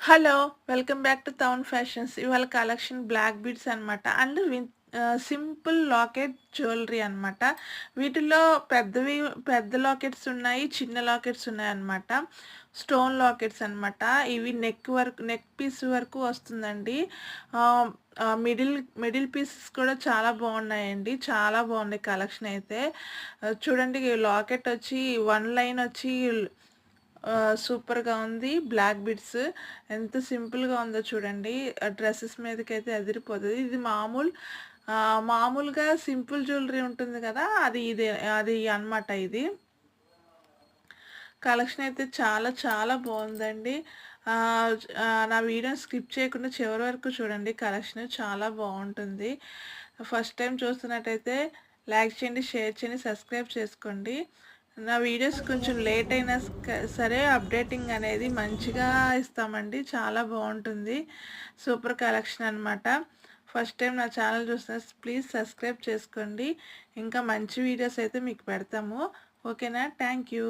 Hello! Welcome back to town fashions. ఇవాళ collection black beads అనమాట. And simple locket jewellery అనమాట. వీటిలో పెద్ద లాకెట్స్ ఉన్నాయి, చిన్న లాకెట్స్ ఉన్నాయన్నమాట. స్టోన్ లాకెట్స్ అనమాట. ఇవి నెక్ పీస్ వరకు వస్తుందండి. ఆహ్, ఆహ్, మిడిల్ మిడిల్ పీసెస్ కూడా చాలా బాగున్నాయండి. చాలా బాగుంది కలెక్షన్ అయితే. చూడండి లాకెట్ వచ్చి 1 లైన్ వచ్చి సూపర్‌గా ఉంది. బ్లాక్ బిడ్స్ ఎంత సింపుల్‌గా ఉందో చూడండి. డ్రెసెస్ మీదకైతే అదిరిపోతది. ఇది మామూలుగా సింపుల్ జ్యువెలరీ ఉంటుంది కదా! అది అన్నమాట ఇది. కలెక్షన్ అయితే చాలా చాలా బావుందండి. నా వీడియోని స్కిప్ చేయకుండా చివరి వరకు చూడండి. కలెక్షన్ చాలా బావుంటుంది. ఫస్ట్ టైం చూస్తున్నట్టయితే లైక్ చేయండి, షేర్ చేయండి, సబ్స్క్రైబ్ చేసుకోండి. నా వీడియోస్ కొంచెం లేట్ అయినా సరే అప్డేటింగ్ అనేది మంచిగా ఇస్తామండి. చాలా బావుంటుంది. సూపర్ కలెక్షన్ అనమాట. ఫస్ట్ టైం నా ఛానల్ చూస్తున్న ప్లీజ్ సబ్స్క్రైబ్ చేసుకోండి. ఇంకా మంచి వీడియోస్ అయితే మీకు పెడతాము. ఓకేనా? Thank you.